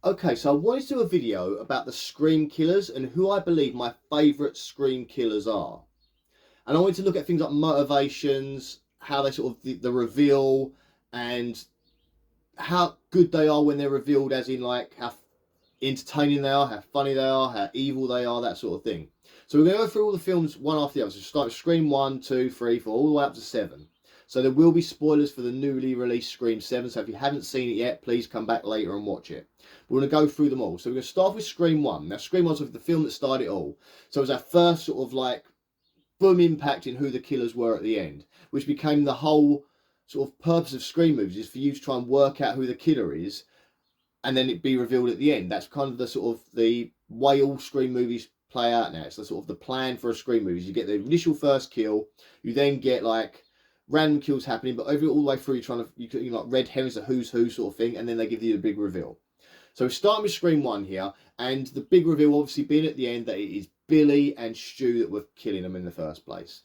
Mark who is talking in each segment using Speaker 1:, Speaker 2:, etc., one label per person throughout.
Speaker 1: Okay, so I wanted to do a video about the Scream Killers and who I believe my favourite Scream Killers are. And I wanted to look at things like motivations, how they sort of the reveal, and how good they are when they're revealed, as in like how entertaining they are, how funny they are, how evil they are, that sort of thing. So we're going to go through all the films one after the other. So start with Scream 1, 2, 3, 4, all the way up to 7. So there will be spoilers for the newly released Scream 7. So if you haven't seen it yet, please come back later and watch it. We're going to go through them all. So we're going to start with Scream 1. Now, Scream 1 was the film that started it all. So it was our first sort of like boom impact in who the killers were at the end, which became the whole sort of purpose of Scream movies, is for you to try and work out who the killer is and then it be revealed at the end. That's kind of the sort of the way all Scream movies play out now. It's the sort of the plan for a Scream movie. You get the initial first kill, you then get like random kills happening, but all the way through you're trying to you like red herrings, a who's who sort of thing, and then they give you the big reveal. So we're starting with Scream 1 here, and the big reveal obviously being at the end that it is Billy and Stu that were killing them in the first place.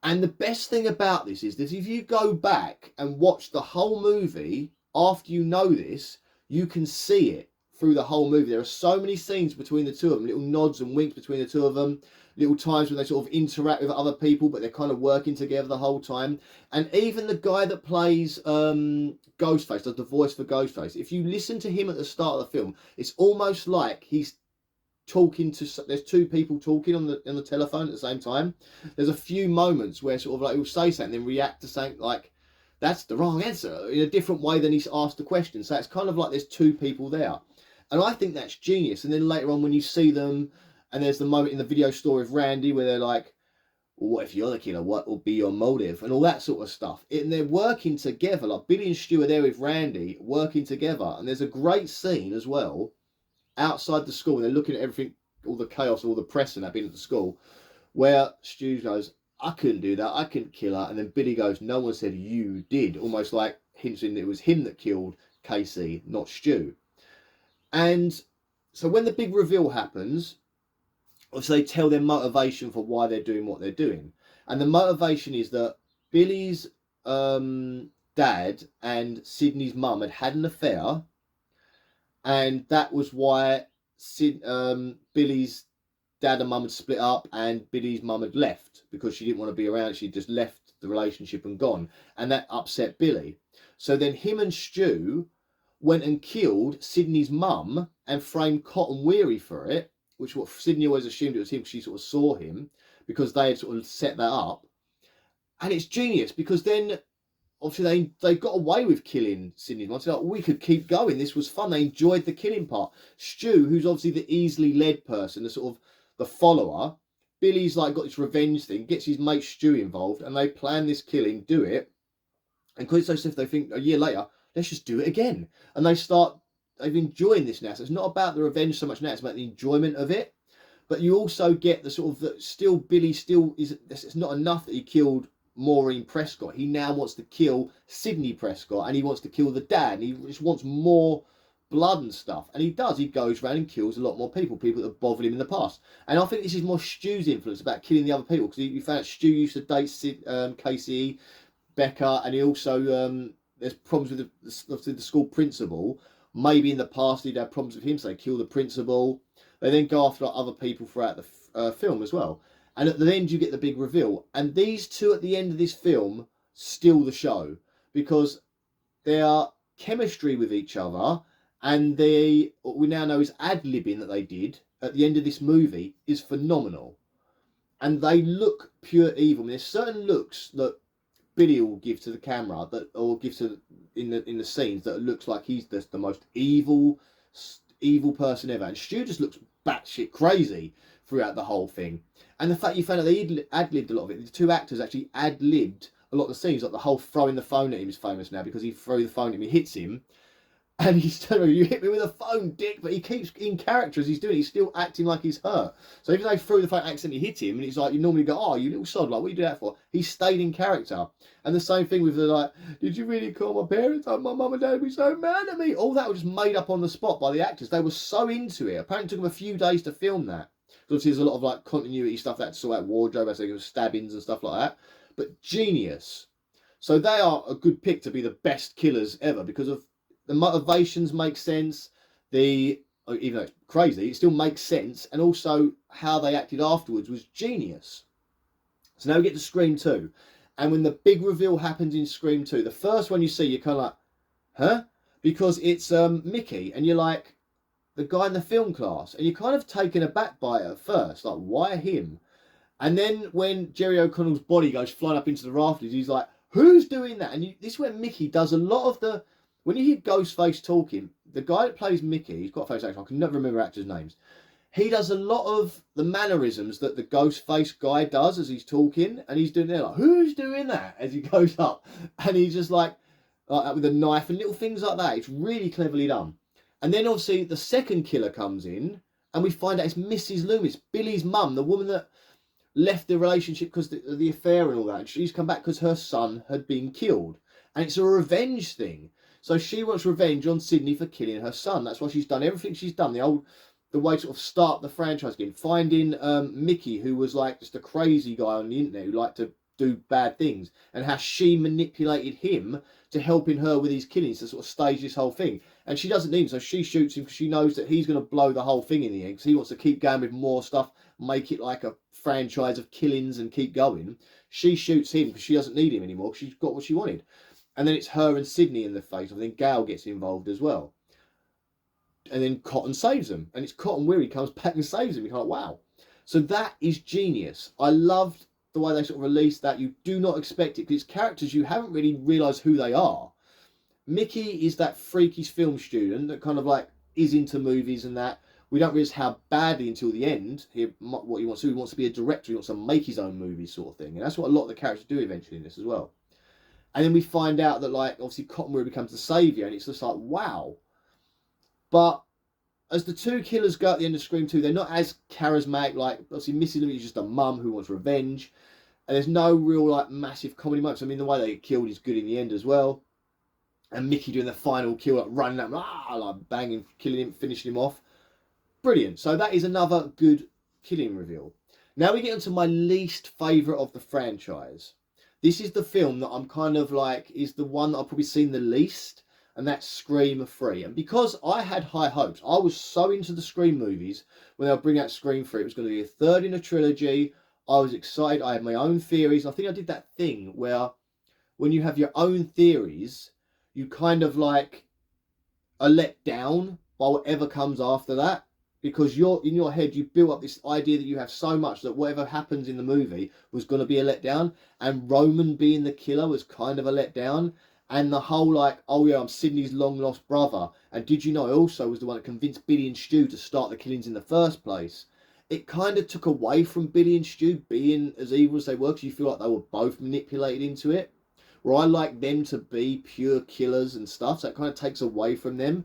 Speaker 1: And the best thing about this is that if you go back and watch the whole movie after you know this, you can see it through the whole movie. There are so many scenes between the two of them, little nods and winks between the two of them, little times when they sort of interact with other people, but they're kind of working together the whole time. And even the guy that plays Ghostface, does the voice for Ghostface, if you listen to him at the start of the film, it's almost like he's talking to, there's two people talking on the telephone at the same time. There's a few moments where sort of like he'll say something then react to something like that's the wrong answer in a different way than he's asked the question. So it's kind of like there's two people there, and I think that's genius. And then later on when you see them, and there's the moment in the video store of Randy where they're like, well, what if you're the killer, what will be your motive, and all that sort of stuff. And they're working together, like Billy and Stu are there with Randy working together. And there's a great scene as well outside the school, and they're looking at everything, all the chaos, all the press and that being at the school, where Stu goes, I couldn't do that, I couldn't kill her. And then Billy goes, no one said you did, almost like hinting that it was him that killed Casey, not Stu. And so when the big reveal happens, obviously they tell their motivation for why they're doing what they're doing. And the motivation is that Billy's dad and Sydney's mum had an affair, and that was why Billy's dad and mum had split up, and Billy's mum had left because she didn't want to be around. She just left the relationship and gone, and that upset Billy. So then him and Stu went and killed Sydney's mum and framed Cotton Weary for it, which what Sydney always assumed it was him because she sort of saw him, because they had sort of set that up. And it's genius because then obviously they got away with killing Sydney's mum. So like, we could keep going. This was fun. They enjoyed the killing part. Stu, who's obviously the easily led person, the sort of the follower, Billy's like got this revenge thing, gets his mate Stu involved, and they plan this killing, do it, and because it's so stiff, they think a year later, let's just do it again, and they've enjoying this now. So it's not about the revenge so much now; it's about the enjoyment of it. But you also get the sort of that still Billy still is. It's not enough that he killed Maureen Prescott. He now wants to kill Sydney Prescott, and he wants to kill the dad. And he just wants more blood and stuff, and he does. He goes around and kills a lot more people that have bothered him in the past. And I think this is more Stu's influence about killing the other people, because you found out Stu used to date Casey, Becca, and he also there's problems with the school principal. Maybe in the past he'd had problems with him, so they kill the principal. They then go after other people throughout the film as well. And at the end you get the big reveal, and these two at the end of this film steal the show because their chemistry with each other, and what we now know is ad-libbing that they did at the end of this movie, is phenomenal. And they look pure evil. I mean, there's certain looks that Billy will give to the camera, or give to in the scenes, that looks like he's the most evil person ever. And Stu just looks batshit crazy throughout the whole thing. And the fact you found out they ad-libbed a lot of it. The two actors actually ad-libbed a lot of the scenes, like the whole throwing the phone at him is famous now because he threw the phone at him, he hits him, and he's telling him, you hit me with a phone, dick, but he keeps in character as he's doing it, he's still acting like he's hurt. So even though he threw the phone, accidentally hit him, and it's like, you normally go, oh, you little sod, like, what do you do that for? He stayed in character. And the same thing with the, like, did you really call my parents? Oh, my mum and dad would be so mad at me. All that was just made up on the spot by the actors. They were so into it. Apparently it took them a few days to film that. Obviously there's a lot of like continuity stuff that sort out wardrobe, as like stabbings and stuff like that. But genius. So they are a good pick to be the best killers ever because of the motivations make sense. Even though it's crazy, it still makes sense, and also how they acted afterwards was genius. So now we get to Scream 2, and when the big reveal happens in Scream 2, the first one you see, you're kind of like, huh? Because it's Mickey, and you're like, the guy in the film class, and you're kind of taken aback by it at first, like, why him? And then when Jerry O'Connell's body goes flying up into the rafters, he's like, who's doing that? And this is where Mickey does a lot of the... When you hear Ghostface talking, the guy that plays Mickey, he's got a face actor, I can never remember actors' names. He does a lot of the mannerisms that the Ghostface guy does as he's talking. And he's doing there like, who's doing that? As he goes up. And he's just like that with a knife and little things like that. It's really cleverly done. And then obviously the second killer comes in. And we find out it's Mrs. Loomis, Billy's mum, the woman that left the relationship because the affair and all that. And she's come back because her son had been killed. And it's a revenge thing. So she wants revenge on Sydney for killing her son. That's why she's done everything she's done. The way to sort of start the franchise again. Finding Mickey, who was like just a crazy guy on the internet who liked to do bad things. And how she manipulated him to helping her with his killings to sort of stage this whole thing. And she doesn't need him, so she shoots him because she knows that he's going to blow the whole thing in the end. Because he wants to keep going with more stuff, make it like a franchise of killings and keep going. She shoots him because she doesn't need him anymore. She's got what she wanted. And then it's her and Sydney in the face. I think Gail gets involved as well. And then Cotton saves them. And it's Cotton Weary comes back and saves them. You're kind of like, wow. So that is genius. I loved the way they sort of released that. You do not expect it because it's characters you haven't really realised who they are. Mickey is that freakish film student that kind of like is into movies and that. We don't realise how badly until the end what he wants to do. He wants to be a director. He wants to make his own movies sort of thing. And that's what a lot of the characters do eventually in this as well. And then we find out that, like, obviously Cottonwood becomes the saviour, and it's just like, wow. But as the two killers go at the end of Scream 2, they're not as charismatic. Like, obviously Missy Louise is just a mum who wants revenge. And there's no real, like, massive comedy moments. I mean, the way they get killed is good in the end as well. And Mickey doing the final kill, like, running up, like, banging, killing him, finishing him off. Brilliant. So that is another good killing reveal. Now we get into my least favourite of the franchise. This is the film that I'm kind of like, is the one that I've probably seen the least, and that's Scream 3. And because I had high hopes, I was so into the Scream movies, when they'll bring out Scream 3, it was going to be a third in a trilogy. I was excited, I had my own theories. I think I did that thing where when you have your own theories, you kind of like are let down by whatever comes after that. Because you're in your head, you built up this idea that you have so much that whatever happens in the movie was going to be a letdown. And Roman being the killer was kind of a letdown. And the whole like, oh yeah, I'm Sydney's long lost brother. And did you know I also was the one that convinced Billy and Stu to start the killings in the first place? It kind of took away from Billy and Stu being as evil as they were, because you feel like they were both manipulated into it. Where I like them to be pure killers and stuff, so it kind of takes away from them.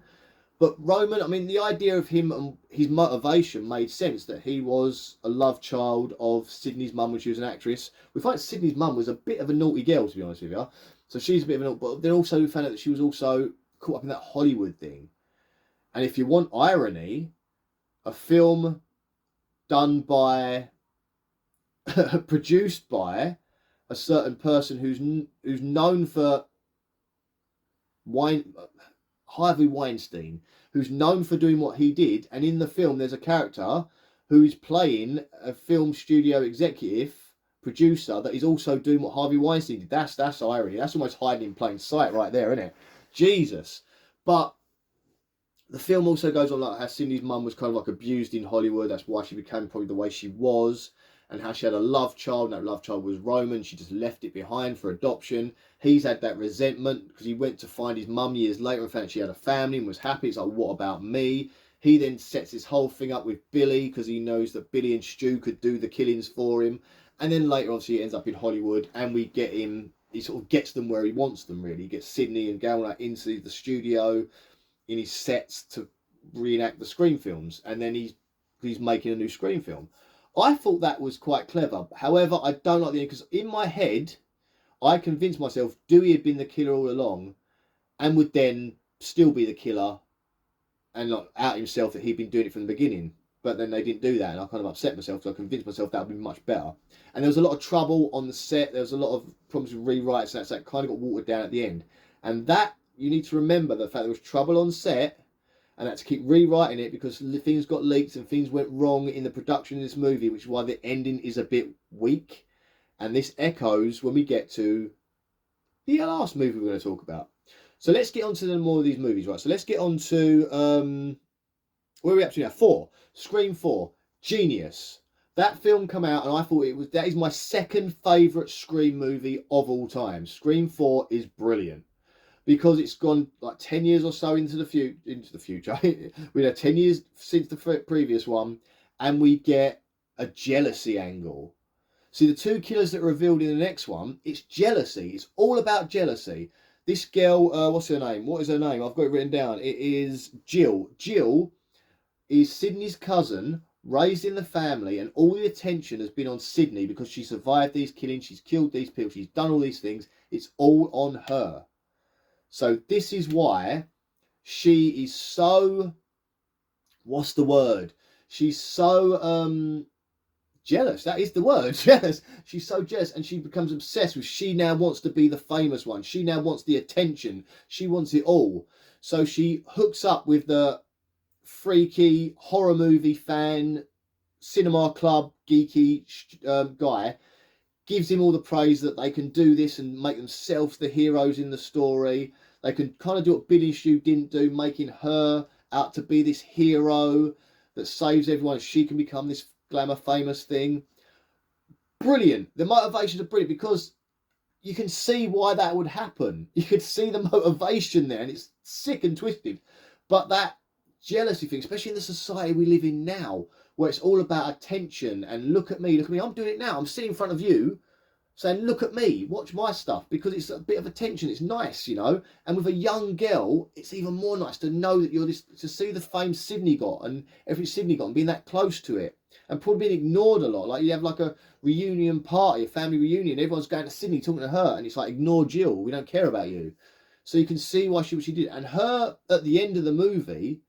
Speaker 1: But Roman, I mean, the idea of him and his motivation made sense, that he was a love child of Sydney's mum when she was an actress. We find Sydney's mum was a bit of a naughty girl, to be honest with you. So she's a bit of a naughty, but then also we found out that she was also caught up in that Hollywood thing. And if you want irony, a film done by, produced by a certain person who's known for Harvey Weinstein, who's known for doing what he did, and in the film there's a character who's playing a film studio executive producer that is also doing what Harvey Weinstein did. That's irony. That's almost hiding in plain sight right there, isn't it? Jesus. But the film also goes on like how Cindy's mum was kind of like abused in Hollywood. That's why she became probably the way she was. And how she had a love child, and that love child was Roman. She just left it behind for adoption. He's had that resentment because he went to find his mum years later and found she had a family and was happy. It's like, what about me? He then sets this whole thing up with Billy because he knows that Billy and Stu could do the killings for him. And then later, obviously, he ends up in Hollywood, and we get him, he sort of gets them where he wants them, really. He gets Sydney and Gail into the studio in his sets to reenact the Scream films. And then he's making a new Scream film. I thought that was quite clever. However, I don't like the end, because in my head, I convinced myself Dewey had been the killer all along and would then still be the killer and not out himself that he'd been doing it from the beginning. But then they didn't do that, and I kind of upset myself, so I convinced myself that would be much better. And there was a lot of trouble on the set. There was a lot of problems with rewrites, and that kind of got watered down at the end. And that, you need to remember the fact there was trouble on set, and had to keep rewriting it because things got leaked and things went wrong in the production of this movie, which is why the ending is a bit weak. And this echoes when we get to the last movie we're going to talk about. So let's get on to the more of these movies, right? So let's get on to where are we up to now? 4. Scream 4. Genius. That film come out, and I thought that is my second favourite Scream movie of all time. Scream 4 is brilliant because it's gone like 10 years or so into the future. We had 10 years since the previous one, and we get a jealousy angle. See, the 2 killers that are revealed in the next one, it's jealousy. It's all about jealousy. This girl, what's her name? What is her name? I've got it written down. It is Jill. Jill is Sydney's cousin, raised in the family, and all the attention has been on Sydney because she survived these killings, she's killed these people, she's done all these things. It's all on her. So this is why she is so, what's the word? She's so jealous. That is the word, jealous. She's so jealous, and she becomes obsessed with, she now wants to be the famous one. She now wants the attention. She wants it all. So she hooks up with the freaky horror movie fan, cinema club geeky guy, gives him all the praise that they can do this and make themselves the heroes in the story. They can kind of do what Billy Shu didn't do, making her out to be this hero that saves everyone. She can become this glamour famous thing. Brilliant. The motivations are brilliant because you can see why that would happen. You could see the motivation there, and it's sick and twisted. But that jealousy thing, especially in the society we live in now, where it's all about attention and look at me, I'm doing it now. I'm sitting in front of you saying, look at me, watch my stuff, because it's a bit of attention. It's nice, you know. And with a young girl, it's even more nice to know that you're this, to see the fame Sydney got and everything Sydney got and being that close to it. And probably being ignored a lot. Like you have like a reunion party, a family reunion, everyone's going to Sydney talking to her, and it's like, ignore Jill, we don't care about you. So you can see why what she did. And her, at the end of the movie,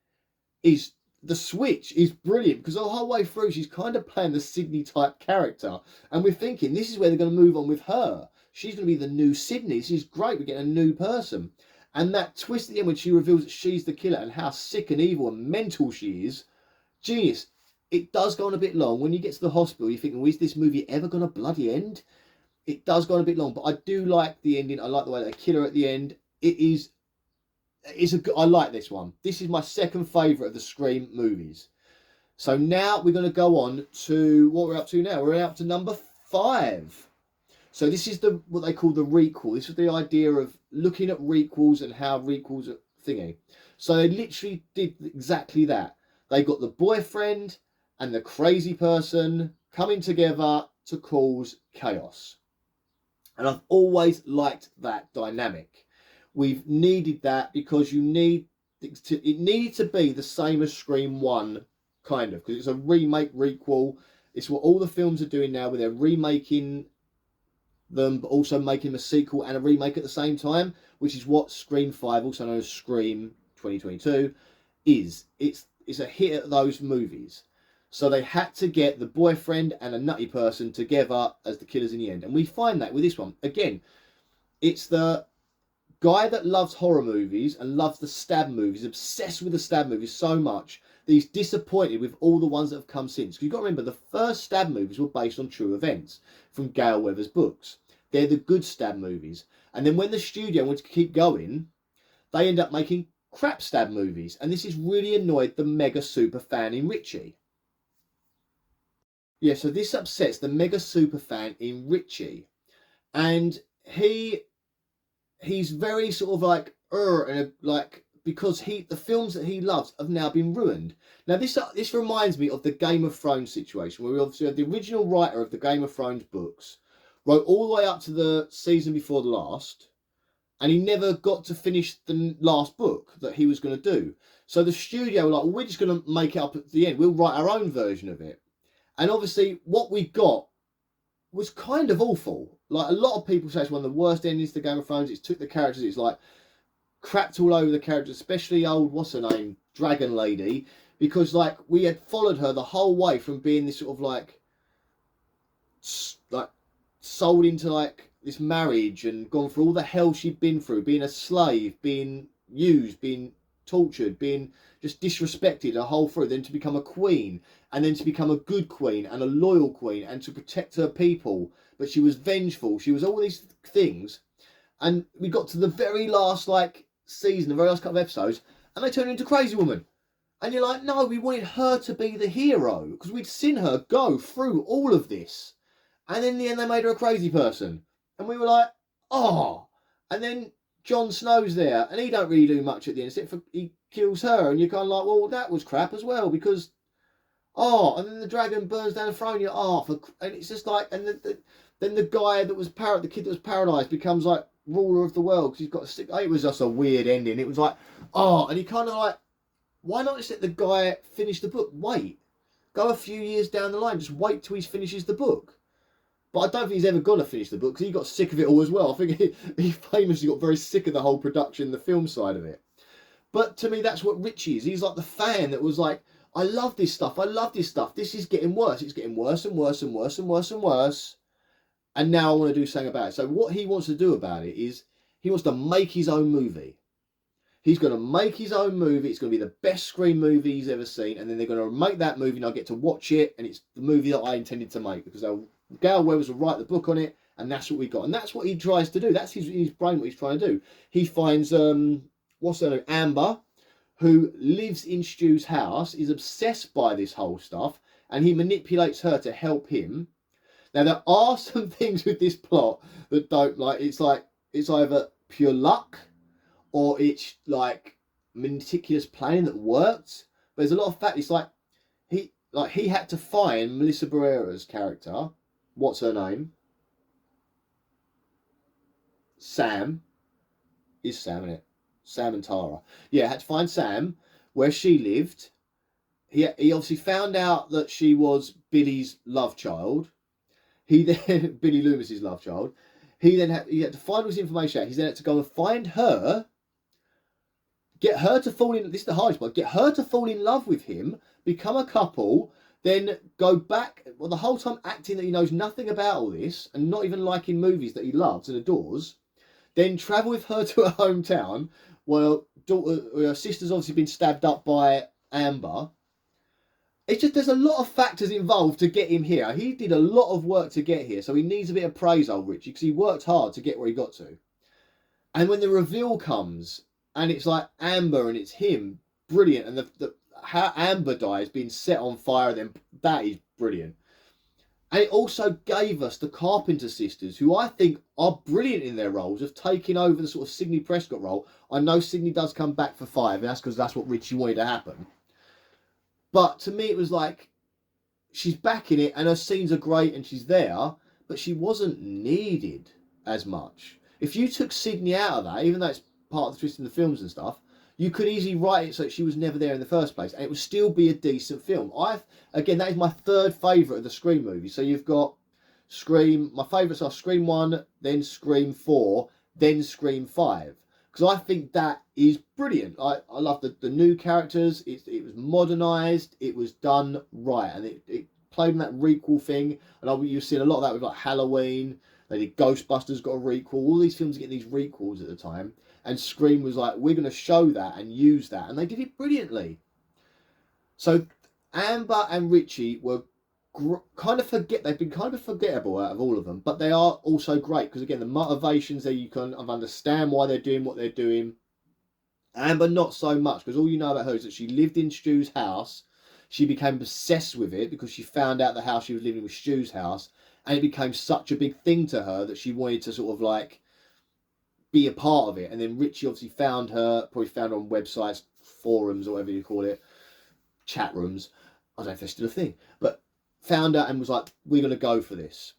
Speaker 1: is the switch is brilliant because the whole way through she's kind of playing the Sydney type character, and we're thinking this is where they're going to move on with her. She's going to be the new Sydney. This is great. We're getting a new person. And that twist at the end when she reveals that she's the killer and how sick and evil and mental she is, genius. It does go on a bit long. When you get to the hospital, you're thinking, well, is this movie ever going to bloody end? It does go on a bit long, but I do like the ending. I like the way they kill her at the end. I like this one. This is my second favourite of the Scream movies. So now we're going to go on to what we're up to now. We're up to number 5. So this is what they call the requel. This is the idea of looking at requels and how requels are thingy. So they literally did exactly that. They got the boyfriend and the crazy person coming together to cause chaos. And I've always liked that dynamic. We've needed that because it needed to be the same as Scream 1, kind of, because it's a remake, requel. It's what all the films are doing now, where they're remaking them, but also making them a sequel and a remake at the same time, which is what Scream 5, also known as Scream 2022, is. It's a hit at those movies. So they had to get the boyfriend and a nutty person together as the killers in the end. And we find that with this one. Again, it's the guy that loves horror movies and loves the stab movies, obsessed with the stab movies so much that he's disappointed with all the ones that have come since. Because you've got to remember, the first stab movies were based on true events from Gail Weathers' books. They're the good stab movies. And then when the studio wanted to keep going, they end up making crap stab movies. And this has really annoyed the mega super fan in Richie. Yeah, so this upsets the mega super fan in Richie. And he's very sort of like, because the films that he loves have now been ruined. Now this reminds me of the Game of Thrones situation, where we obviously had the original writer of the Game of Thrones books, wrote all the way up to the season before the last, and he never got to finish the last book that he was going to do. So the studio were like, well, we're just going to make it up at the end. We'll write our own version of it. And obviously what we got was kind of awful. Like, a lot of people say it's one of the worst endings to Game of Thrones. It's took the characters, it's like crapped all over the characters, especially old, what's her name, Dragon Lady, because like we had followed her the whole way from being this sort of like sold into like this marriage and gone through all the hell she'd been through, being a slave, being used, being tortured, being just disrespected a whole through, then to become a queen, and then to become a good queen and a loyal queen and to protect her people. But she was vengeful. She was all these things. And we got to the very last season, the very last couple of episodes, and they turned her into Crazy Woman. And you're like, no, we wanted her to be the hero because we'd seen her go through all of this. And in the end, they made her a crazy person. And we were like, oh. And then Jon Snow's there, and he don't really do much at the end, except for he kills her. And you're kind of like, well, that was crap as well because, oh. And then the dragon burns down the throne. You're, oh. And it's just like, and then the guy that was the kid that was paralysed becomes like ruler of the world because he's got a stick. It was just a weird ending. It was like, oh. And he kind of like, why not just let the guy finish the book? Wait. Go a few years down the line. Just wait till he finishes the book. But I don't think he's ever going to finish the book because he got sick of it all as well. I think he famously got very sick of the whole production, the film side of it. But to me, that's what Richie is. He's like the fan that was like, I love this stuff. I love this stuff. This is getting worse. It's getting worse and worse and worse and worse and worse. And now I want to do something about it. So what he wants to do about it is he wants to make his own movie. He's going to make his own movie. It's going to be the best Scream movie he's ever seen. And then they're going to make that movie and I'll get to watch it. And it's the movie that I intended to make because Gail Weathers will write the book on it. And that's what we got. And that's what he tries to do. That's his brain, what he's trying to do. He finds, what's her name? Amber, who lives in Stu's house, is obsessed by this whole stuff. And he manipulates her to help him. Now, there are some things with this plot that don't it's either pure luck or it's like meticulous planning that worked. But there's a lot of fact. It's like he had to find Melissa Barrera's character. What's her name? Sam. Is Sam in it? Sam and Tara. Yeah, had to find Sam where she lived. He obviously found out that she was Billy's love child. He then Billy Loomis's love child. He had to find all this information out. He then had to go and find her. Get her to fall in. This is the hardest part. Get her to fall in love with him, become a couple, then go back. Well, the whole time acting that he knows nothing about all this, and not even liking movies that he loves and adores. Then travel with her to her hometown. Well, her sister's obviously been stabbed up by Amber. It's just there's a lot of factors involved to get him here. He did a lot of work to get here, so he needs a bit of praise, old Richie, because he worked hard to get where he got to. And when the reveal comes. And it's like Amber and it's him. Brilliant. And how Amber dies being set on fire, then that is brilliant. And it also gave us the Carpenter sisters, who I think are brilliant in their roles of taking over the sort of Sidney Prescott role. I know Sidney does come back for 5, and that's because that's what Richie wanted to happen. But to me, it was like, she's back in it, and her scenes are great, and she's there, but she wasn't needed as much. If you took Sidney out of that, even though it's part of the twist in the films and stuff, you could easily write it so she was never there in the first place and it would still be a decent film. Again, that is my third favourite of the Scream movies. So you've got Scream, my favourites are Scream 1, then Scream 4, then Scream 5. Because I think that is brilliant. I love the new characters, it was modernised, it was done right, and it played in that requel thing. And you've seen a lot of that with like Halloween, they did Ghostbusters, got a requel, all these films are getting these requels at the time. And Scream was like, we're going to show that and use that. And they did it brilliantly. So Amber and Richie were they've been kind of forgettable out of all of them. But they are also great. Because again, the motivations there, you can understand why they're doing what they're doing. Amber, not so much. Because all you know about her is that she lived in Stu's house. She became obsessed with it because she found out the house she was living with Stu's house. And it became such a big thing to her that she wanted to sort of like be a part of it. And then Richie obviously probably found her on websites, forums, or whatever you call it, chat rooms. I don't know if they're still a thing, but found her and was like, we're going to go for this.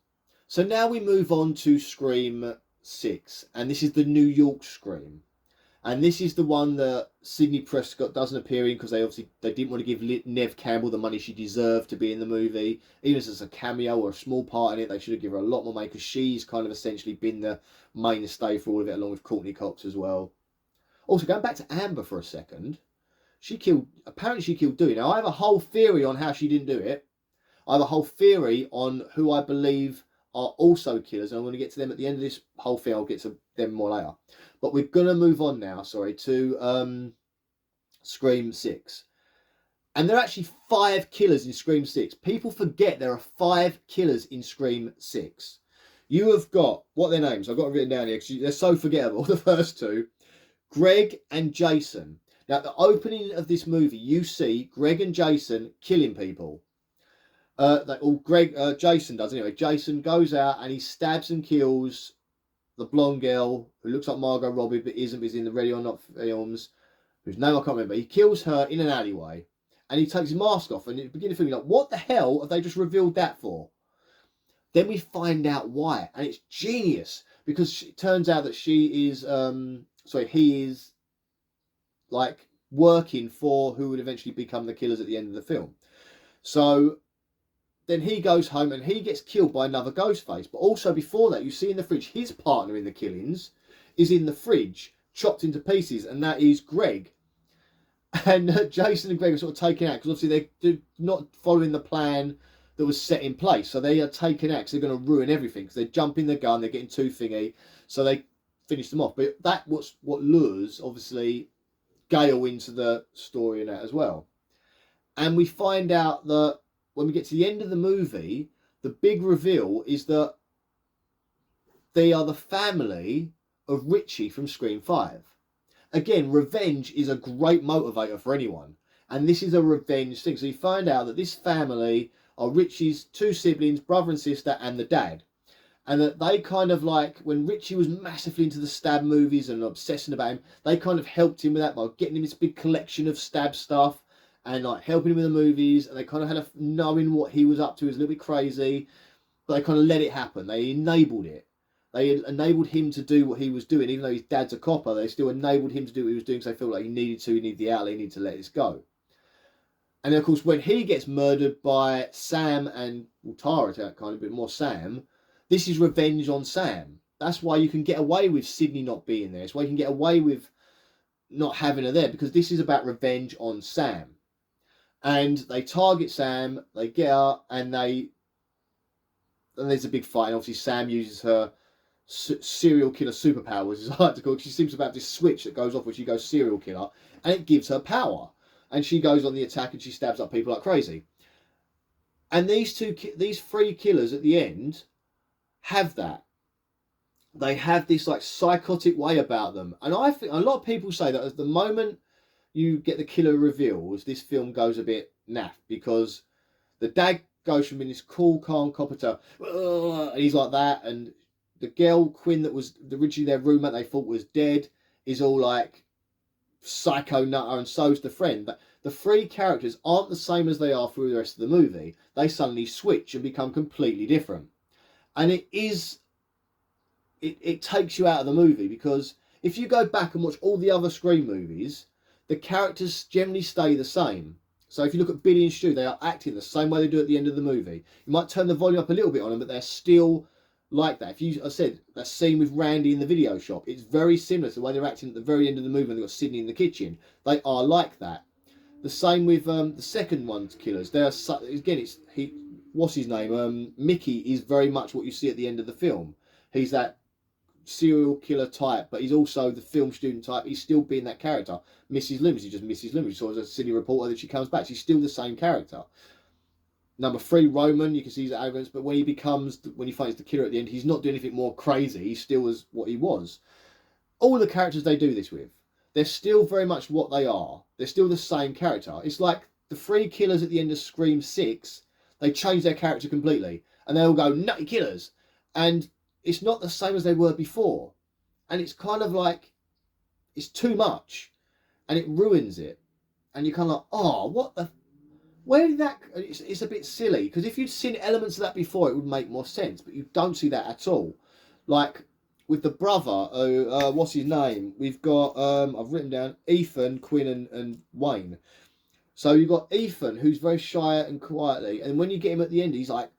Speaker 1: So now we move on to Scream 6, and this is the New York Scream. And this is the one that Sidney Prescott doesn't appear in because they didn't want to give Neve Campbell the money she deserved to be in the movie. Even if it's a cameo or a small part in it, they should have given her a lot more money because she's kind of essentially been the mainstay for all of it, along with Courtney Cox as well. Also, going back to Amber for a second, apparently she killed Dewey. Now, I have a whole theory on how she didn't do it. I have a whole theory on who I believe are also killers, and I'm going to get to them at the end of this whole thing. I'll get to them more later. But we're going to move on now, to Scream 6. And there are actually 5 killers in Scream 6. People forget there are 5 killers in Scream 6. You have got, what are their names? I've got it written down here because they're so forgettable, the first two. Greg and Jason. Now, at the opening of this movie, you see Greg and Jason killing people. Jason does anyway. Jason goes out and he stabs and kills the blonde girl who looks like Margot Robbie but isn't, is in the Ready or Not films, whose name I can't remember. He kills her in an alleyway and he takes his mask off, and at the beginning of the film, you're like, what the hell have they just revealed that for? Then we find out why, and it's genius because it turns out that he is like working for who would eventually become the killers at the end of the film. So then he goes home and he gets killed by another Ghostface. But also before that, you see in the fridge, his partner in the killings is in the fridge, chopped into pieces, and that is Greg. And Jason and Greg are sort of taken out because obviously they're not following the plan that was set in place. So they are taken out because they're going to ruin everything. Because they're jumping the gun, they're getting too thingy. So they finish them off. But that was what lures, obviously, Gale into the story in that as well. And we find out that when we get to the end of the movie, the big reveal is that they are the family of Richie from Scream 5. Again, revenge is a great motivator for anyone. And this is a revenge thing. So you find out that this family are Richie's 2 siblings, brother and sister, and the dad. And that they kind of like, when Richie was massively into the stab movies and obsessing about him, they kind of helped him with that by getting him this big collection of stab stuff and like helping him with the movies. And they kind of had knowing what he was up to was a little bit crazy, but they kind of let it happen. They enabled it. They enabled him to do what he was doing. Even though his dad's a copper, they still enabled him to do what he was doing because they felt like he needed to, he needed the outlet, he needed to let this go. And then, of course, when he gets murdered by Sam and Tara, kind of a bit more Sam, this is revenge on Sam. That's why you can get away with Sydney not being there. It's why you can get away with not having her there, because this is about revenge on Sam. And they target Sam, they get her, and there's a big fight. And obviously Sam uses her serial killer superpowers, as I like to call it. She seems to have this switch that goes off when she goes serial killer, and it gives her power. And she goes on the attack and she stabs up people like crazy. And these 3 killers at the end have that. They have this like psychotic way about them. And I think a lot of people say that at the moment you get the killer reveals, this film goes a bit naff, because the dad goes from being this cool, calm copper to, and he's like that. And the girl, Quinn, that was originally their roommate they thought was dead, is all like psycho nutter, and so's the friend. But the 3 characters aren't the same as they are through the rest of the movie. They suddenly switch and become completely different. And it takes you out of the movie, because if you go back and watch all the other Scream movies, the characters generally stay the same. So if you look at Billy and Stu, they are acting the same way they do at the end of the movie. You might turn the volume up a little bit on them, but they're still like that. I said that scene with Randy in the video shop, it's very similar to the way they're acting at the very end of the movie when they've got Sydney in the kitchen. They are like that. The same with the second one's killers. They are again, what's his name? Mickey is very much what you see at the end of the film. He's that serial killer type, but he's also the film student type. He's still being that character. Mrs. Loomis is just Mrs. Loomis. You saw as a Sydney reporter that she comes back. She's still the same character. Number 3, Roman, you can see his arrogance, but when he finds the killer at the end, he's not doing anything more crazy. He still is what he was. All the characters they do this with, they're still very much what they are. They're still the same character. It's like the 3 killers at the end of Scream 6, they change their character completely. And they all go, nutty killers. And it's not the same as they were before. And it's kind of like, it's too much. And it ruins it. And you're kind of like, oh, what the... Where did that... It's a bit silly. Because if you'd seen elements of that before, it would make more sense. But you don't see that at all. Like, with the brother, what's his name? We've got, I've written down, Ethan, Quinn and Wayne. So you've got Ethan, who's very shy and quietly. And when you get him at the end, he's like,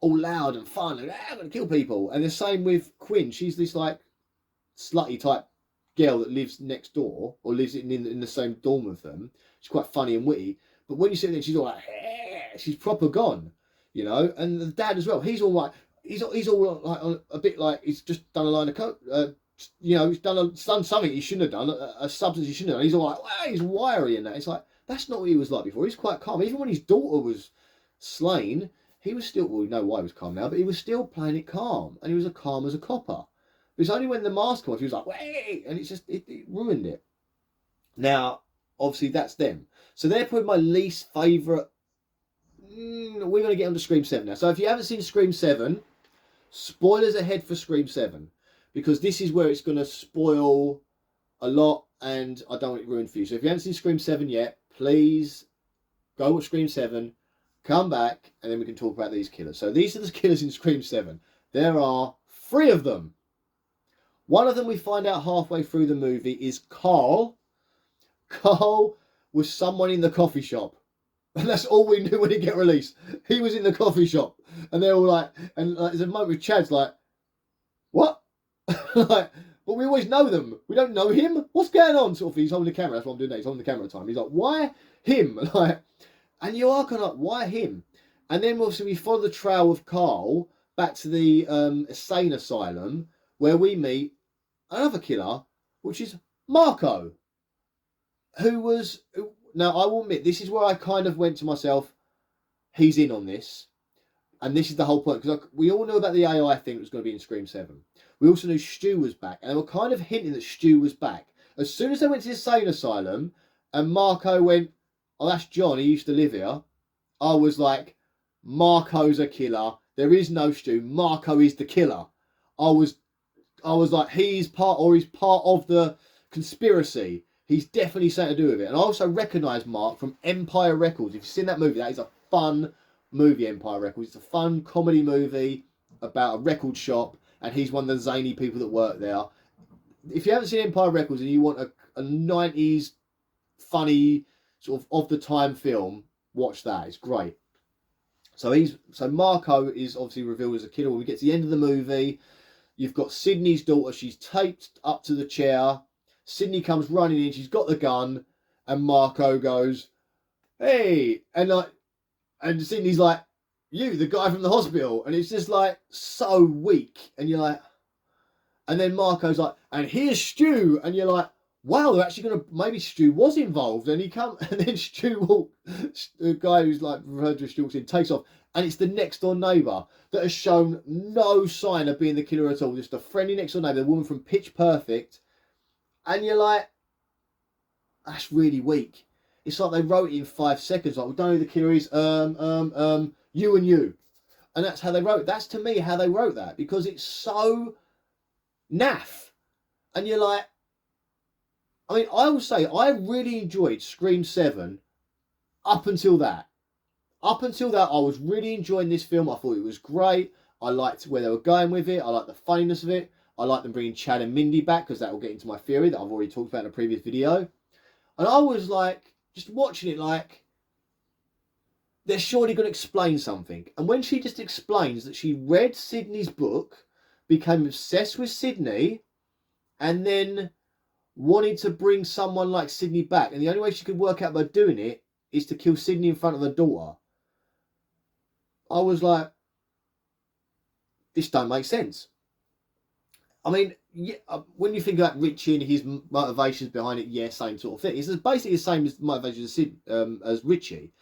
Speaker 1: all loud and fun, and I'm going to kill people. And the same with Quinn. She's this like slutty type girl that lives next door, or lives in the same dorm with them. She's quite funny and witty. But when you sit there, she's all like, she's proper gone, you know. And the dad as well. He's all like, he's all like a bit like he's just done a line of you know, he's done something he shouldn't have done, a substance he shouldn't have done. He's all like, wow, he's wiry and that. It's like, that's not what he was like before. He's quite calm. Even when his daughter was slain, he was still, well, we know why he was calm now, but he was still playing it calm. And he was as calm as a copper. But it's only when the mask came off, he was like, wait, and it's just, it ruined it. Now, obviously, that's them. So they're probably my least favourite. We're going to get on to Scream 7 now. So if you haven't seen Scream 7, spoilers ahead for Scream 7. Because this is where it's going to spoil a lot and I don't want it ruined for you. So if you haven't seen Scream 7 yet, please go watch Scream 7, come back, and then we can talk about these killers. So these are the killers in Scream 7. There are 3 of them. One of them we find out halfway through the movie is Carl. Carl was someone in the coffee shop. And that's all we knew when he get released. He was in the coffee shop. And they're all like, and like, there's a moment with Chad's like, what? Like, but we always know them. We don't know him. What's going on? Sort of, he's holding the camera. That's what I'm doing now. He's holding the camera at the time. He's like, why him? Like, and you are kind of like, why him? And then obviously we follow the trail of Carl back to the insane asylum where we meet another killer, which is Marco, who was, now I will admit, this is where I kind of went to myself, he's in on this. And this is the whole point, because we all knew about the AI thing that was going to be in Scream 7. We also knew Stu was back, and they were kind of hinting that Stu was back. As soon as they went to the insane asylum, and Marco went, oh, that's John, he used to live here, I was like, Marco's a killer. There is no Stu. Marco is the killer. I was like, he's part of the conspiracy. He's definitely something to do with it. And I also recognise Mark from Empire Records. If you've seen that movie, that is a fun movie, Empire Records. It's a fun comedy movie about a record shop, and he's one of the zany people that work there. If you haven't seen Empire Records and you want a 90s funny sort of the time film, watch that. It's great. So Marco is obviously revealed as a killer. When we get to the end of the movie, you've got Sydney's daughter. She's taped up to the chair. Sydney comes running in. She's got the gun, and Marco goes, "Hey!" And Sydney's like, "You, the guy from the hospital," and it's just like so weak. And you're like, and then Marco's like, "And here's Stu," and you're like, wow, they're actually gonna, maybe Stu was involved, and and then the guy who's like referred to as Stu walks in, takes off, and it's the next door neighbour that has shown no sign of being the killer at all, just a friendly next door neighbour, the woman from Pitch Perfect, and you're like, that's really weak. It's like they wrote it in 5 seconds, like, we don't know who the killer is, you and you. And that's how they wrote it. That's to me how they wrote that, because it's so naff. And you're like, I mean, I will say, I really enjoyed Scream 7 up until that. Up until that, I was really enjoying this film. I thought it was great. I liked where they were going with it. I liked the funniness of it. I liked them bringing Chad and Mindy back, because that will get into my theory that I've already talked about in a previous video. And I was like, just watching it like, they're surely going to explain something. And when she just explains that she read Sydney's book, became obsessed with Sydney, and then wanted to bring someone like Sydney back, and the only way she could work out by doing it is to kill Sydney in front of her daughter, I was like, this don't make sense. I mean, yeah, when you think about Richie and his motivations behind it, yeah, same sort of thing. It's basically the same as motivations as Richie.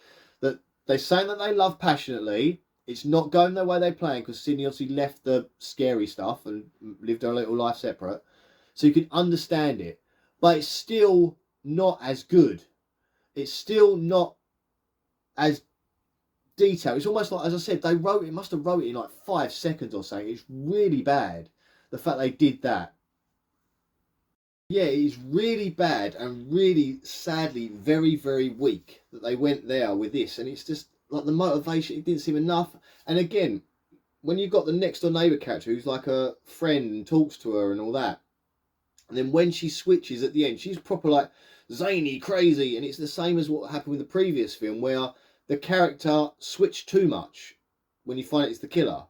Speaker 1: That they're saying that they love passionately. It's not going the way they planned, because Sydney obviously left the scary stuff and lived her little life separate. So you can understand it. But it's still not as good. It's still not as detailed. It's almost like, as I said, they must have wrote it in like 5 seconds or something. It's really bad, the fact they did that. Yeah, it's really bad and really, sadly, very, very weak that they went there with this. And it's just like the motivation, it didn't seem enough. And again, when you've got the next door neighbour character who's like a friend and talks to her and all that, and then when she switches at the end, she's proper like zany, crazy. And it's the same as what happened with the previous film, where the character switched too much when you find out it's the killer.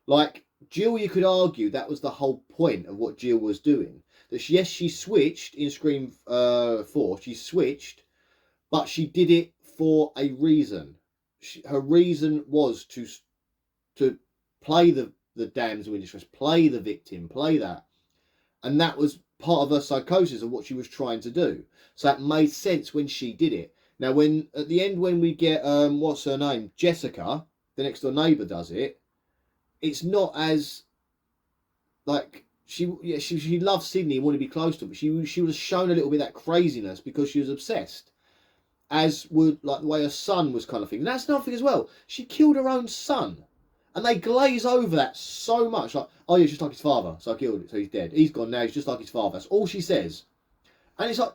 Speaker 1: Like Jill, you could argue that was the whole point of what Jill was doing. That she switched in Scream 4. She switched, but she did it for a reason. Her reason was to play the damsel in distress, play the victim, play that. And that was part of her psychosis of what she was trying to do. So that made sense when she did it. Now, when at the end, when we get what's her name, Jessica, the next door neighbour, does it, it's not as like she loved Sydney and wanted to be close to him, but she was shown a little bit of that craziness because she was obsessed, as would like the way her son was kind of thing. And that's another thing as well. She killed her own son, and they glaze over that so much. Like, oh yeah, just like his father, so I killed it, so he's dead. He's gone now. He's just like his father. That's all she says, and it's like,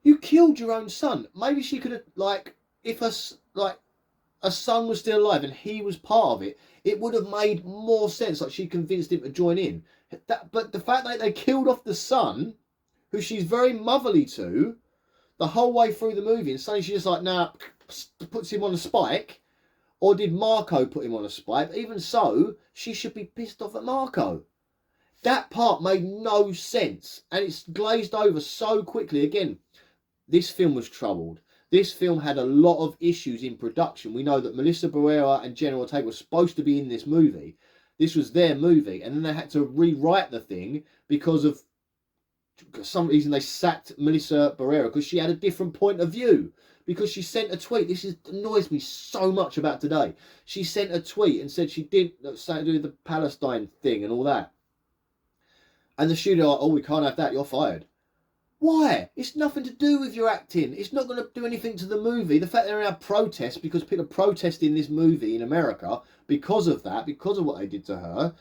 Speaker 1: you killed your own son. Maybe she could have, like, if a son was still alive and he was part of it, it would have made more sense. Like, she convinced him to join in. But the fact that they killed off the son, who she's very motherly to, the whole way through the movie, and suddenly she's just like, nah, puts him on a spike. Or did Marco put him on a spike? But even so, she should be pissed off at Marco. That part made no sense, and it's glazed over so quickly. Again, this film was troubled. This film had a lot of issues in production. We know that Melissa Barrera and Jenna Ortega were supposed to be in this movie. This was their movie, and then they had to rewrite the thing because of some reason. They sacked Melissa Barrera because she had a different point of view. Because she sent a tweet. Annoys me so much about today. She sent a tweet and said she did something to do with the Palestine thing and all that. And the studio, like, oh, we can't have that. You're fired. Why? It's nothing to do with your acting. It's not going to do anything to the movie. The fact they're in a protest because people are protesting this movie in America because of that, because of what they did to her.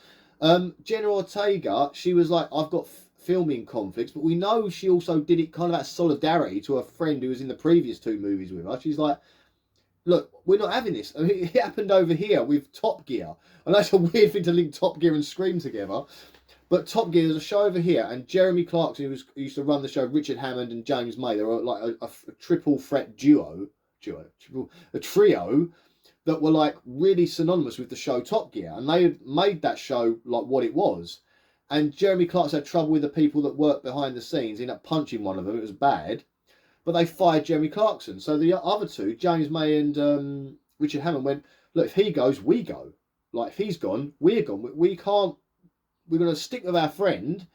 Speaker 1: Jenna Ortega, she was like, I've got filming conflicts, but we know she also did it kind of out of solidarity to her friend who was in the previous two movies with her. She's like, look, we're not having this. I mean, it happened over here with Top Gear. And that's a weird thing to link Top Gear and Scream together. But Top Gear, there's a show over here, and Jeremy Clarkson, who used to run the show, Richard Hammond and James May, they were like a triple threat a trio that were like really synonymous with the show Top Gear, and they had made that show like what it was. And Jeremy Clarkson had trouble with the people that worked behind the scenes, ended up punching one of them. It was bad, but they fired Jeremy Clarkson. So the other two, James May and Richard Hammond, went, look, if he goes, we go. Like, if he's gone, we're gone. We can't. We're going to stick with our friend,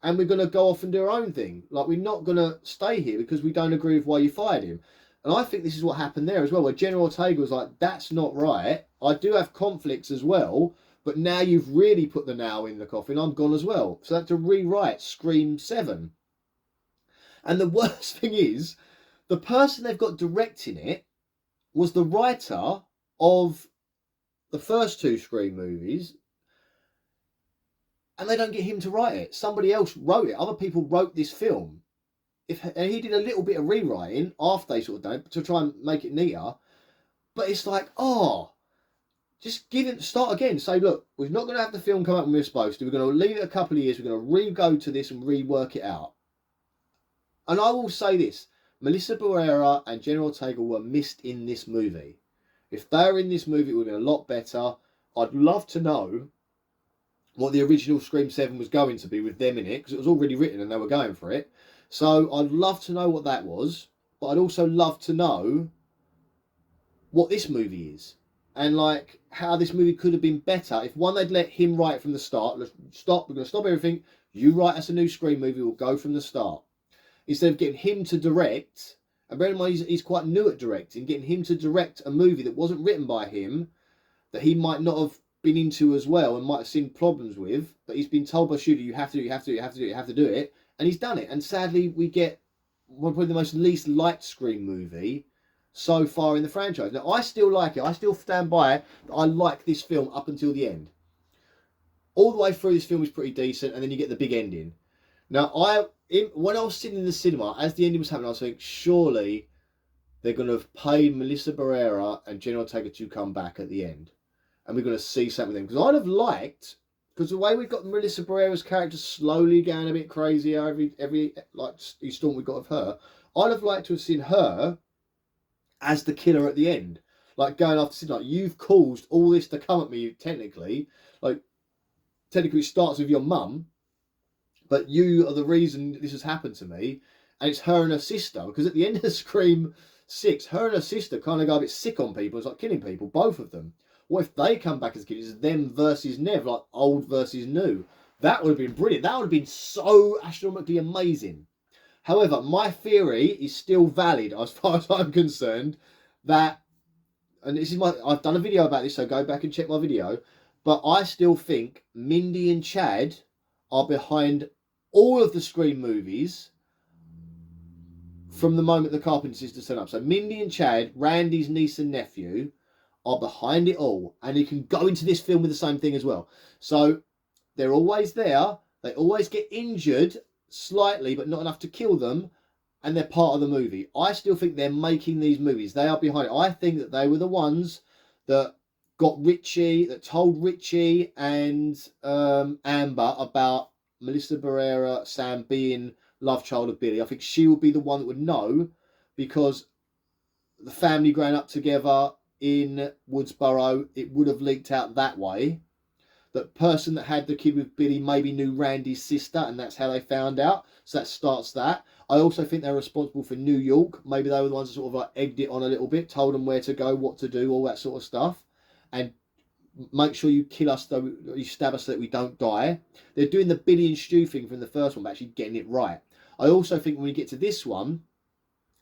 Speaker 1: and we're going to go off and do our own thing. Like, we're not going to stay here because we don't agree with why you fired him. And I think this is what happened there as well, where Jenna Ortega was like, that's not right. I do have conflicts as well, but now you've really put the nail in the coffin. I'm gone as well. So I had to rewrite Scream 7. And the worst thing is, the person they've got directing it was the writer of the first two Scream movies, and they don't get him to write it. Somebody else wrote it. Other people wrote this film. And he did a little bit of rewriting after they sort of done it to try and make it neater. But it's like, just start again. Say, look, we're not going to have the film come out when we're supposed to. We're going to leave it a couple of years. We're going to re-go to this and rework it out. And I will say this. Melissa Barrera and Jenna Ortega were missed in this movie. If they were in this movie, it would have been a lot better. I'd love to know what the original Scream 7 was going to be with them in it, because it was already written and they were going for it. So I'd love to know what that was, but I'd also love to know what this movie is, and like how this movie could have been better if one, they'd let him write from the start. Let's stop. We're going to stop everything. You write us a new Scream movie. We'll go from the start, instead of getting him to direct. And bear in mind, he's quite new at directing. Getting him to direct a movie that wasn't written by him, that he might not have been into as well and might have seen problems with, but he's been told by studio, you have to do it, and he's done it. And sadly, we get probably the most least liked Scream movie so far in the franchise. Now, I still like it. I still stand by it. I like this film up until the end. All the way through, this film is pretty decent, and then you get the big ending. Now, when I was sitting in the cinema, as the ending was happening, I was thinking, surely they're going to pay Melissa Barrera and Jenna Ortega to come back at the end, and we're going to see something with them. Because I'd have liked, because the way we've got Melissa Barrera's character slowly going a bit crazier every like installment we got of her, I'd have liked to have seen her as the killer at the end, like going after Sid, like, you've caused all this to come at me. Technically it starts with your mum, but you are the reason this has happened to me. And it's her and her sister, because at the end of Scream 6, her and her sister kind of go a bit sick on people. It's like killing people, both of them. What if they come back as kids? It's them versus Nev, like old versus new. That would have been brilliant. That would have been so astronomically amazing. However, my theory is still valid as far as I'm concerned. That, and this is I've done a video about this, so go back and check my video. But I still think Mindy and Chad are behind all of the Scream movies from the moment the Carpenter sisters turn up. So Mindy and Chad, Randy's niece and nephew, are behind it all, and you can go into this film with the same thing as well. So they're always there. They always get injured slightly, but not enough to kill them, and they're part of the movie. I still think they're making these movies. They are behind it. I think that they were the ones that got Richie, that told Richie and Amber about Melissa Barrera, Sam being love child of Billy. I think she would be the one that would know, because the family growing up together in Woodsboro, it would have leaked out that way. That person that had the kid with Billy maybe knew Randy's sister, and that's how they found out. So that starts that. I also think they're responsible for New York. Maybe they were the ones that sort of like egged it on a little bit, told them where to go, what to do, all that sort of stuff. And make sure you kill us, though you stab us so that we don't die. They're doing the Billy and Stu thing from the first one, but actually getting it right. I also think when we get to this one,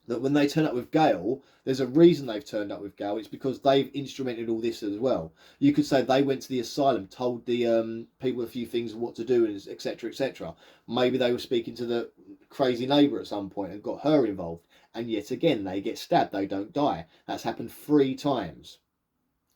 Speaker 1: that when they turn up with Gail, there's a reason they've turned up with Gail. It's because they've instrumented all this as well. You could say they went to the asylum, told the people a few things, what to do, and etc, etc. Maybe they were speaking to the crazy neighbour at some point and got her involved. And yet again, they get stabbed. They don't die. That's happened 3 times.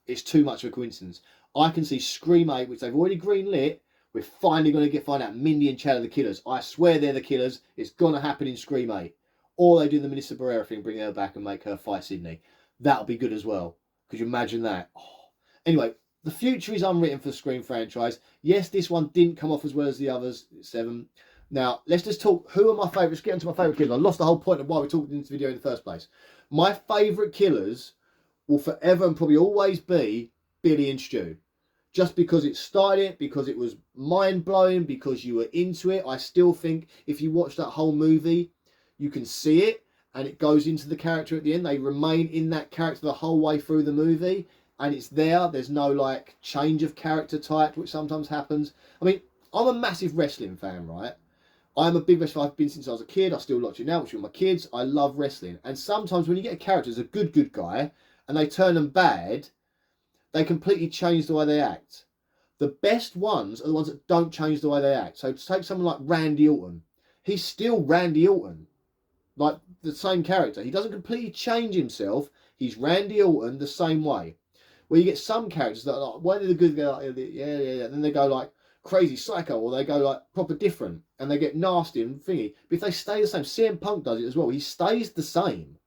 Speaker 1: It's too much of a coincidence. I can see Scream 8, which they've already greenlit. We're finally going to find out Mindy and Chad are the killers. I swear they're the killers. It's going to happen in Scream 8. Or they do the Melissa Barrera thing, bring her back and make her fight Sydney. That'll be good as well. Could you imagine that? Oh. Anyway, the future is unwritten for the Scream franchise. Yes, this one didn't come off as well as the others, 7. Now, let's just talk, who are my favourites? Get into my favourite killers. I lost the whole point of why we talked in this video in the first place. My favourite killers will forever and probably always be Billy and Stu. Just because it started, because it was mind-blowing, because you were into it. I still think if you watch that whole movie, you can see it, and it goes into the character at the end. They remain in that character the whole way through the movie, and it's there. There's no like change of character type, which sometimes happens. I mean, I'm a massive wrestling fan, right? I'm a big wrestler. I've been since I was a kid. I still watch it now, which with my kids. I love wrestling. And sometimes when you get a character who's a good guy, and they turn them bad, they completely change the way they act. The best ones are the ones that don't change the way they act. So to take someone like Randy Orton, he's still Randy Orton. Like the same character. He doesn't completely change himself. He's Randy Orton the same way. Where you get some characters that are like, when they're the good, they're like, yeah. Then they go like crazy psycho, or they go like proper different, and they get nasty and thingy. But if they stay the same, CM Punk does it as well. He stays the same.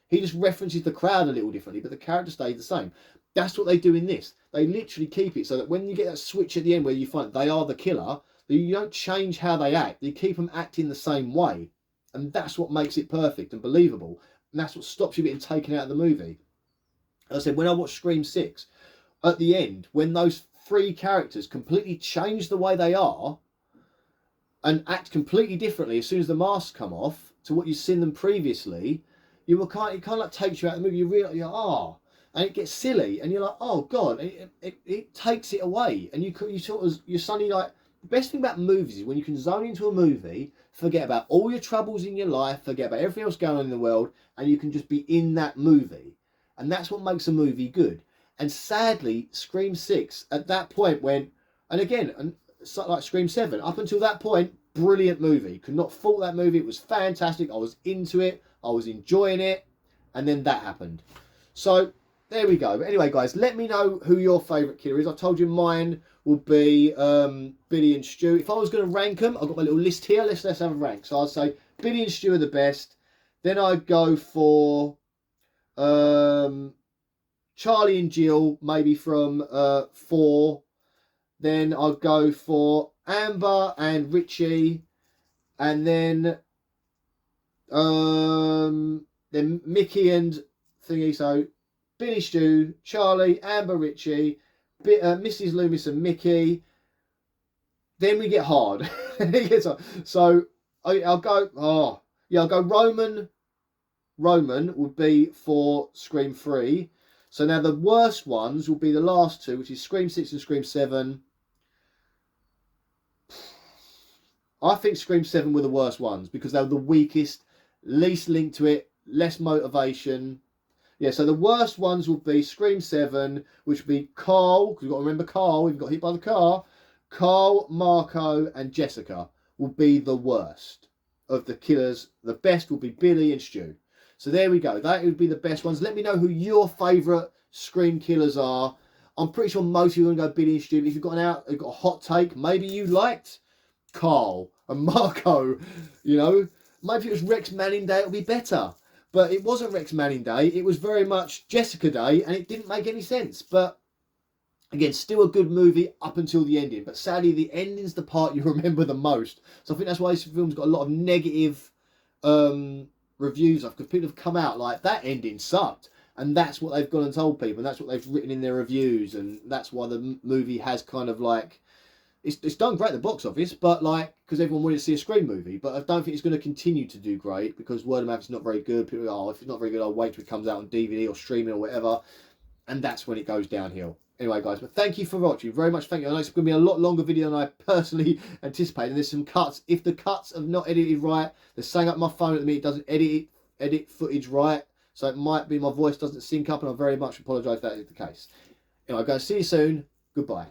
Speaker 1: He just references the crowd a little differently, but the character stays the same. That's what they do in this. They literally keep it so that when you get that switch at the end where you find they are the killer, you don't change how they act. You keep them acting the same way. And that's what makes it perfect and believable. And that's what stops you getting taken out of the movie. As I said, when I watched Scream 6, at the end, when those 3 characters completely change the way they are and act completely differently as soon as the masks come off to what you've seen them previously, it kind of like takes you out of the movie. You realise, and it gets silly, and you're like, oh God, it takes it away. And you're suddenly like, the best thing about movies is when you can zone into a movie, forget about all your troubles in your life, forget about everything else going on in the world, and you can just be in that movie. And that's what makes a movie good. And sadly, Scream 6 at that point went, and again, and like Scream 7, up until that point, brilliant movie. Could not fault that movie. It was fantastic. I was into it. I was enjoying it. And then that happened. So there we go. But anyway, guys, let me know who your favourite killer is. I told you mine will be Billy and Stu. If I was going to rank them, I've got my little list here. Let's have a rank. So I'd say Billy and Stu are the best. Then I'd go for Charlie and Jill, maybe from 4. Then I'd go for Amber and Richie. And then Mickey and thingy. So Billy, Stu, Charlie, Amber, Richie, Mrs. Loomis and Mickey. Then we get hard. So I'll go. I'll go Roman. Roman would be for Scream 3. So now the worst ones will be the last 2, which is Scream 6 and Scream 7. I think Scream 7 were the worst ones because they were the weakest, least linked to it, less motivation. Yeah, so the worst ones would be Scream 7, which would be Carl, because you've got to remember Carl, he got hit by the car. Carl, Marco, and Jessica will be the worst of the killers. The best will be Billy and Stu. So there we go. That would be the best ones. Let me know who your favourite Scream killers are. I'm pretty sure most of you are going to go Billy and Stu. If you've got a hot take, maybe you liked Carl and Marco, you know. Maybe if it was Rex Manning Day, it would be better. But it wasn't Rex Manning Day. It was very much Jessica Day, and it didn't make any sense. But again, still a good movie up until the ending. But sadly, the ending's the part you remember the most. So I think that's why this film's got a lot of negative reviews of, because people have come out like, that ending sucked. And that's what they've gone and told people. And that's what they've written in their reviews. And that's why the movie has kind of like... It's done great at the box office, but like, because everyone wanted to see a Scream movie. But I don't think it's going to continue to do great because word of mouth is not very good. People go, oh, if it's not very good, I'll wait till it comes out on DVD or streaming or whatever. And that's when it goes downhill. Anyway, guys, but thank you for watching. Very much thank you. I know it's going to be a lot longer video than I personally anticipated. And there's some cuts. If the cuts have not edited right, they're saying up my phone at the minute, it doesn't edit footage right. So it might be my voice doesn't sync up, and I very much apologise if that is the case. Anyway, guys, see you soon. Goodbye.